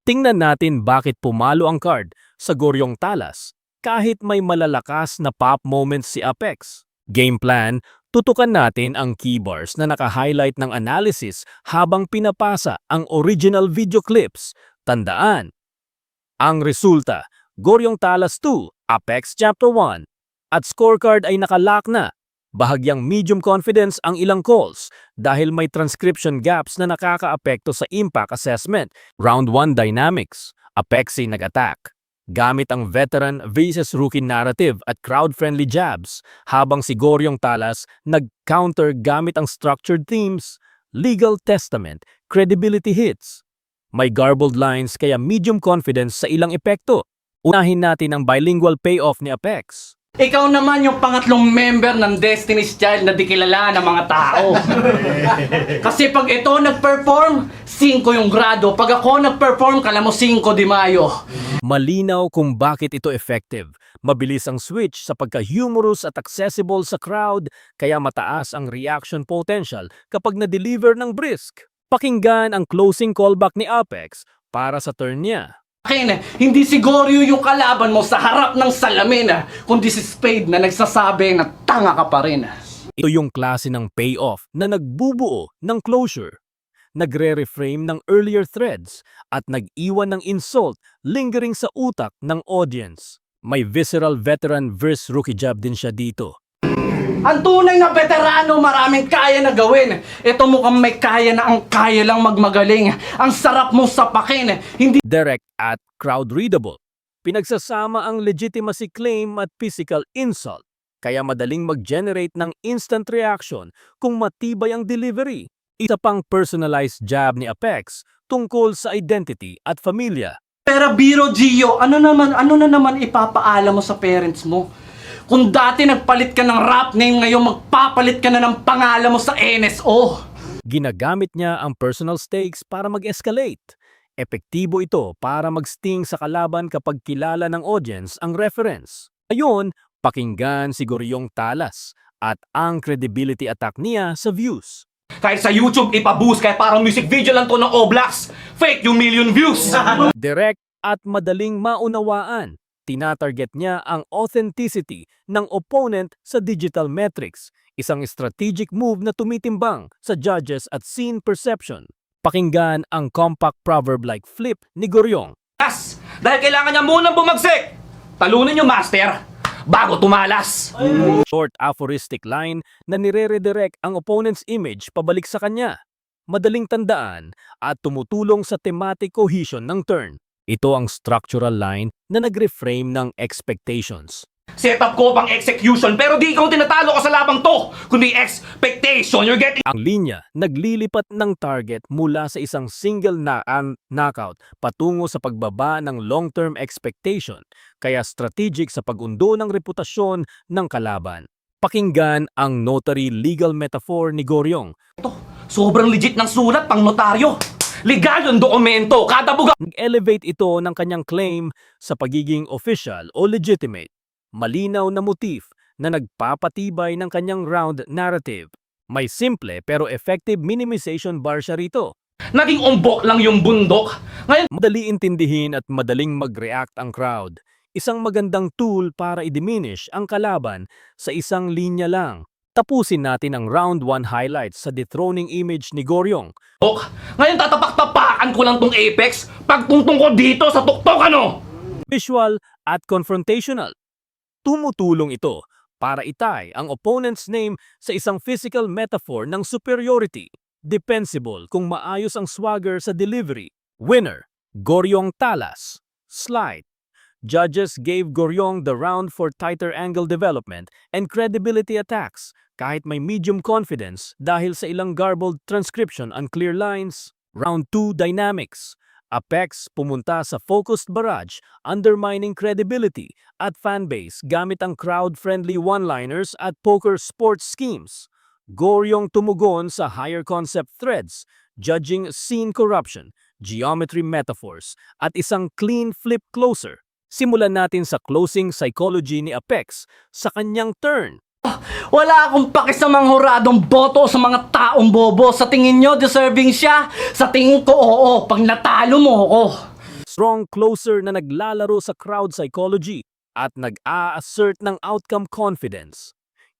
Tingnan natin bakit pumalo ang card sa Goryong Talas kahit may malalakas na pop moments si Apex. Game plan, tutukan natin ang keybars na naka-highlight ng analysis habang pinapasa ang original video clips. Tandaan, ang resulta, Goryong Talas 2, Apex Chapter 1, at scorecard ay nakalock na. Bahagyang medium confidence ang ilang calls dahil may transcription gaps na nakakaapekto sa impact assessment. Round 1 dynamics, Apexy nag-attack gamit ang veteran versus rookie narrative at crowd-friendly jabs, habang si Goryong Talas nag-counter gamit ang structured themes, legal testament, credibility hits. May garbled lines kaya medium confidence sa ilang epekto. Unahin natin ang bilingual payoff ni Apex. Ikaw naman yung pangatlong member ng Destiny's Child na di kilala ng mga tao. Kasi pag ito nag-perform, 5 yung grado. Pag ako nag-perform, kala mo 5 de Mayo. Malinaw kung bakit ito effective. Mabilis ang switch sa pagka-humorous at accessible sa crowd, kaya mataas ang reaction potential kapag na-deliver ng brisk. Pakinggan ang closing callback ni Apex para sa turn niya. Hindi si Goryo yung kalaban mo sa harap ng salamin, kundi si Spade na nagsasabi na tanga ka pa rin. Ito yung klase ng payoff na nagbubuo ng closure. Nagre-reframe ng earlier threads at nag-iwan ng insult lingering sa utak ng audience. May visceral veteran versus rookie jab din siya dito. Ang tunay na veterano, maraming kaya na gawin. Ito mukhang may kaya na ang kaya lang magmagaling. Ang sarap mo sapakin, hindi Direct at crowd-readable. Pinagsasama ang legitimacy claim at physical insult, kaya madaling mag-generate ng instant reaction kung matibay ang delivery. Isa pang personalized jab ni Apex tungkol sa identity at familia. Pero biro Gio, ano na naman ipapaalam mo sa parents mo? Kung dati nagpalit ka ng rap name, ngayon magpapalit ka na ng pangalan mo sa NSO. Ginagamit niya ang personal stakes para mag-escalate. Epektibo ito para mag-sting sa kalaban kapag kilala ng audience ang reference. Ngayon, pakinggan si Goryong Talas at ang credibility attack niya sa views. Kahit sa YouTube ipaboost, kaya parang music video lang to ng Oblax. Fake yung million views. Direct at madaling maunawaan. Tinatarget niya ang authenticity ng opponent sa digital metrics, isang strategic move na tumitimbang sa judges at scene perception. Pakinggan ang compact proverb-like flip ni Goryong. Dahil kailangan niya munang bumagsik. Talunin yung master bago tumalas. Short aphoristic line na nire-redirect ang opponent's image pabalik sa kanya. Madaling tandaan at tumutulong sa thematic cohesion ng turn. Ito ang structural line na nag-reframe ng expectations. Setup ko pang execution, pero di ikaw tinatalo ko sa labang to, kundi expectation. You're getting... Ang linya naglilipat ng target mula sa isang single knockout patungo sa pagbaba ng long-term expectation, kaya strategic sa pag-undo ng reputasyon ng kalaban. Pakinggan ang notary legal metaphor ni Goryong. Sobrang legit ng sulat pang notaryo. Legal yung dokumento, kada buga. Nag-elevate ito ng kanyang claim sa pagiging official o legitimate. Malinaw na motif na nagpapatibay ng kanyang round narrative. May simple pero effective minimization bar siya rito. Naging umbok lang yung bundok. Ngayon, Madali intindihin at madaling mag-react ang crowd. Isang magandang tool para i-diminish ang kalaban sa isang linya lang. Tapusin natin ang round 1 highlights sa dethroning image ni Goryong. ngayon tatapak-tapakan ko lang tong Apex pagtungtong ko dito sa tuktok ano. Visual at confrontational. Tumutulong ito para itay ang opponent's name sa isang physical metaphor ng superiority. Defensible kung maayos ang swagger sa delivery. Winner, Goryong Talas. Slide. Judges gave Goryong the round for tighter angle development and credibility attacks kahit may medium confidence dahil sa ilang garbled transcription and clear lines. Round 2 dynamics. Apex pumunta sa focused barrage, undermining credibility at fanbase gamit ang crowd-friendly one-liners at poker sports schemes. Goryong tumugon sa higher concept threads, judging scene corruption, geometry metaphors, at isang clean flip closer. Simulan natin sa closing psychology ni Apex sa kanyang turn. Wala akong paki sa mga huradong boto sa mga taong bobo. Sa tingin nyo, deserving siya? Sa tingin ko, oo. Pag natalo mo ako. Strong closer na naglalaro sa crowd psychology at nag-a-assert ng outcome confidence.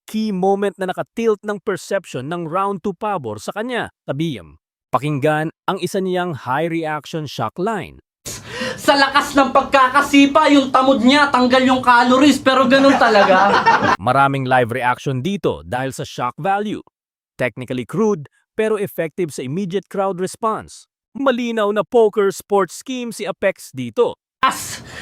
Key moment na nakatilt ng perception ng round 2 pabor sa kanya, Tabiyam. Pakinggan ang isa niyang high reaction shock line. Sa lakas ng pagkakasipa, yung tamod niya, tanggal yung calories, pero ganun talaga. Maraming live reaction dito dahil sa shock value. Technically crude, pero effective sa immediate crowd response. Malinaw na poker sports scheme si Apex dito.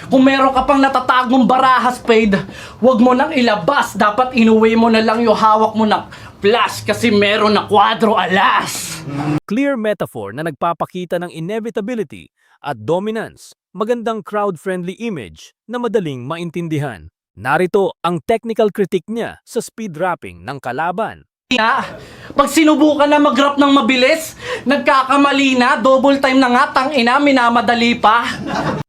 Kung meron ka pang natatagong baraha spade, wag mo nang ilabas. Dapat inuwi mo na lang yung hawak mo ng flash kasi meron na kwadro alas. Clear metaphor na nagpapakita ng inevitability at dominance. Magandang crowd-friendly image na madaling maintindihan. Narito ang technical critique niya sa speed wrapping ng kalaban. Pag sinubukan na mag-rap ng mabilis, nagkakamali na, double time na nga, tangina, minamadali pa.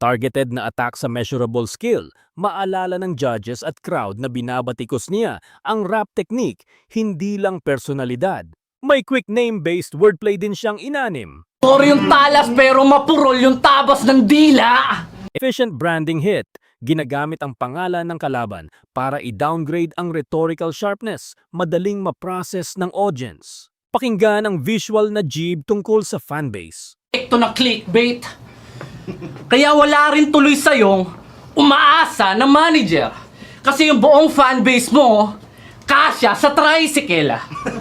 Targeted na attack sa measurable skill, maalala ng judges at crowd na binabatikos niya ang rap technique, hindi lang personalidad. May quick name-based wordplay din siyang inanim. Sorry yung talas pero mapurol yung tabas ng dila. Efficient branding hit, ginagamit ang pangalan ng kalaban para i-downgrade ang rhetorical sharpness, madaling ma-process ng audience. Pakinggan ang visual na jib tungkol sa fanbase. Ito na clickbait. Kaya wala rin tuloy sa'yong umaasa na manager. Kasi yung buong fanbase mo, kasya sa tricycle.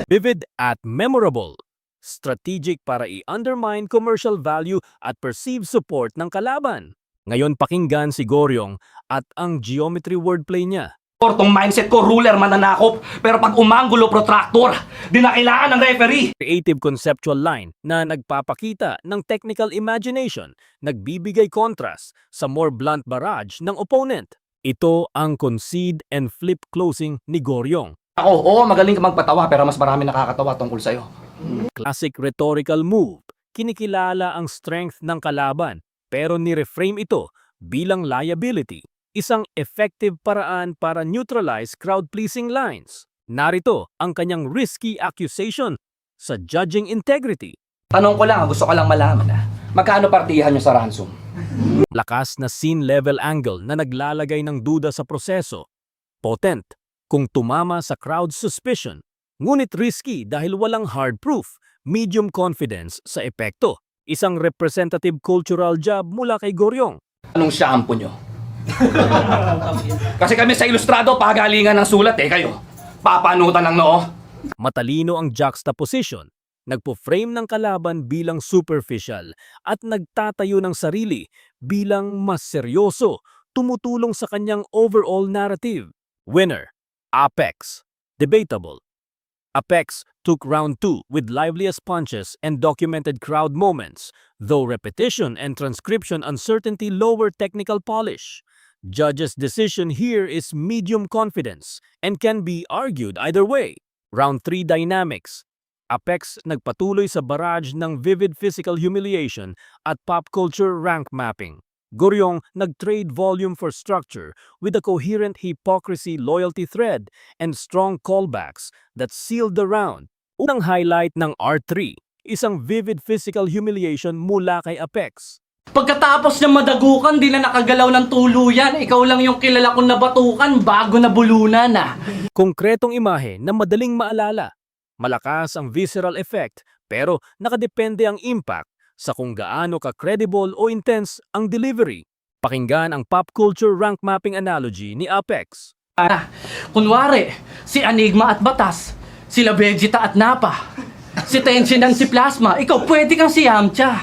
Vivid at memorable. Strategic para i-undermine commercial value at perceived support ng kalaban. Ngayon pakinggan si Goryong at ang geometry wordplay niya. Tong mindset ko, ruler mananakop. Pero pag umanggulo protractor, di na kailangan ng referee. Creative conceptual line na nagpapakita ng technical imagination, nagbibigay contrast sa more blunt barrage ng opponent. Ito ang concede and flip closing ni Goryong. Ako, oo, magaling ka magpatawa pero mas marami nakakatawa tungkol sa'yo. Classic rhetorical move. Kinikilala ang strength ng kalaban pero ni-reframe ito bilang liability. Isang effective paraan para neutralize crowd-pleasing lines. Narito ang kanyang risky accusation sa judging integrity. Tanong ko lang, gusto ko lang malaman magkano partihan nyo sa ransom? Lakas na scene level angle na naglalagay ng duda sa proseso. Potent kung tumama sa crowd suspicion. Ngunit risky dahil walang hard proof. Medium confidence sa epekto. Isang representative cultural job mula kay Goryong. Anong shampoo nyo? Kasi kami sa ilustrado, pagalingan ng sulat kayo. Papanutan ng noo. Matalino ang juxtaposition. Nagpo-frame ng kalaban bilang superficial at nagtatayo ng sarili bilang mas seryoso, tumutulong sa kanyang overall narrative. Winner, Apex. Debatable. Apex took round 2 with liveliest punches and documented crowd moments, though repetition and transcription uncertainty lower technical polish. Judges' decision here is medium confidence and can be argued either way. Round 3 dynamics. Apex nagpatuloy sa barrage ng vivid physical humiliation at pop culture rank mapping. Goryong nag-trade volume for structure with a coherent hypocrisy-loyalty thread and strong callbacks that sealed the round. Unang highlight ng R3, isang vivid physical humiliation mula kay Apex. Pagkatapos niya madagukan, di na nakagalaw ng tuluyan. Ikaw lang yung kilala kong nabatukan bago na bulunan Konkretong imahe na madaling maalala. Malakas ang visceral effect pero nakadepende ang impact sa kung gaano ka-credible o intense ang delivery. Pakinggan ang pop culture rank mapping analogy ni Apex. Kunwari, si Enigma at Batas, sila Vegeta at Nappa, si Tenshin at si Plasma, ikaw pwede kang si Yamcha.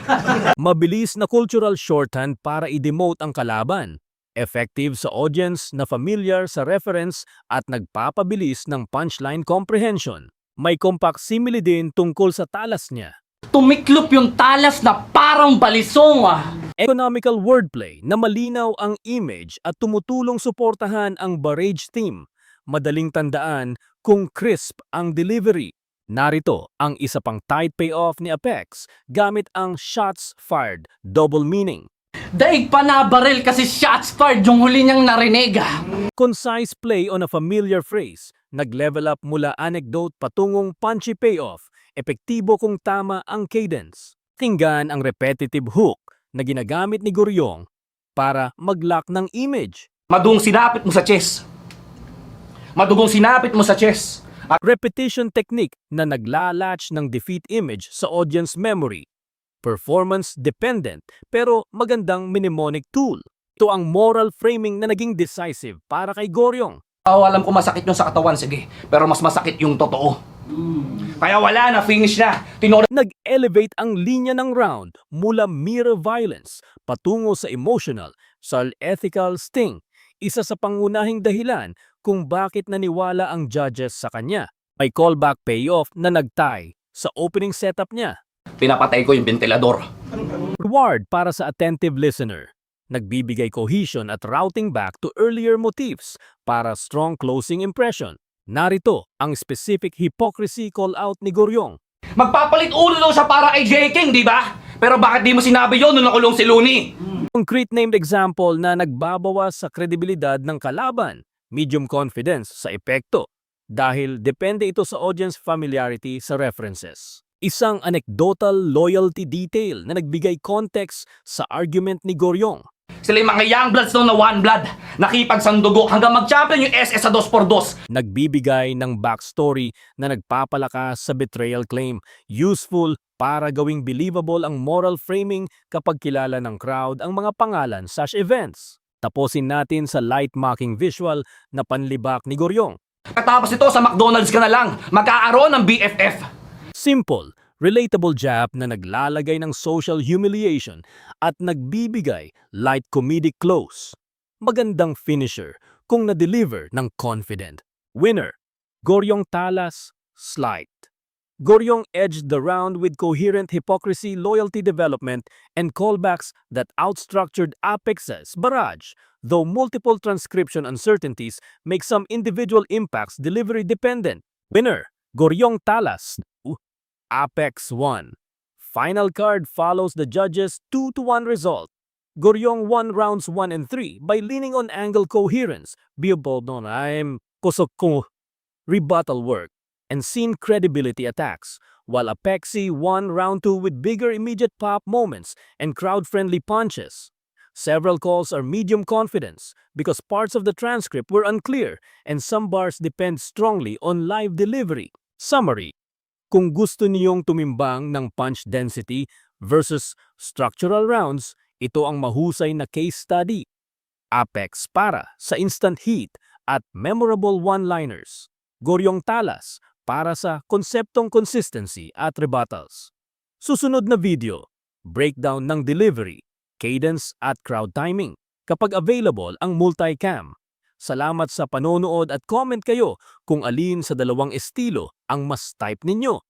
Mabilis na cultural shorthand para i-demote ang kalaban. Effective sa audience na familiar sa reference at nagpapabilis ng punchline comprehension. May compact simile din tungkol sa talas niya. Tumiklop yung talas na parang balisong Economical wordplay na malinaw ang image at tumutulong suportahan ang barrage theme. Madaling tandaan kung crisp ang delivery. Narito ang isa pang tight payoff ni Apex gamit ang shots fired, double meaning. Daig pa na baril kasi shots fired yung huli niyang narinig. Concise play on a familiar phrase, nag-level up mula anecdote patungong punchy payoff, epektibo kung tama ang cadence. Tinggan ang repetitive hook na ginagamit ni Goryong para mag-lock ng image. Madugong sinapit mo sa chest. Madugong sinapit mo sa chest. At Repetition technique na naglalatch ng defeat image sa audience memory. Performance dependent pero magandang mnemonic tool. Ito ang moral framing na naging decisive para kay Goryong. alam ko masakit yung sa katawan, sige. Pero mas masakit yung totoo. Kaya wala na, finish na. Nag-elevate ang linya ng round mula mere violence patungo sa emotional, sa ethical sting. Isa sa pangunahing dahilan kung bakit naniwala ang judges sa kanya. May callback payoff na nagtay sa opening setup niya. Pinapatay ko yung ventilador. Reward para sa attentive listener. Nagbibigay cohesion at routing back to earlier motifs para strong closing impression. Narito ang specific hypocrisy call-out ni Goryong. Magpapalit ulo daw siya para kay J. King, di ba? Pero bakit di mo sinabi yon nung nakulong si Looney? Concrete named example na nagbabawas sa kredibilidad ng kalaban, medium confidence sa epekto, dahil depende ito sa audience familiarity sa references. Isang anecdotal loyalty detail na nagbigay context sa argument ni Goryong. Sila yung mga young bloods daw na one blood. Nakipagsandugo hanggang mag-champion yung SS sa 2x2. Nagbibigay ng backstory na nagpapalakas sa betrayal claim, useful para gawing believable ang moral framing kapag kilala ng crowd ang mga pangalan sa events. Tapusin natin sa light mocking visual na panlibak ni Goryong. Katapos ito, sa McDonald's ka na lang. Magkakaroon ng BFF. Simple, relatable jab na naglalagay ng social humiliation at nagbibigay light comedic close. Magandang finisher kung na-deliver ng confident. Winner, Goryong Talas, slight. Goryong edged the round with coherent hypocrisy, loyalty development, and callbacks that outstructured Apex's barrage, though multiple transcription uncertainties make some individual impacts delivery dependent. Winner, Goryong Talas, Apex 1. Final card follows the judges' 2-1 result. Goryong won rounds 1 and 3 by leaning on angle coherence, billboard on I'm kosoko rebuttal work, and scene credibility attacks, while Apexi won round 2 with bigger immediate pop moments and crowd-friendly punches. Several calls are medium confidence because parts of the transcript were unclear and some bars depend strongly on live delivery. Summary: kung gusto niyong tumimbang ng punch density versus structural rounds, ito ang mahusay na case study. Apex para sa instant heat at memorable one-liners. Goryong Talas para sa konseptong consistency at rebuttals. Susunod na video, breakdown ng delivery, cadence at crowd timing kapag available ang multicam. Salamat sa panonood at comment kayo kung alin sa dalawang estilo ang mas type ninyo.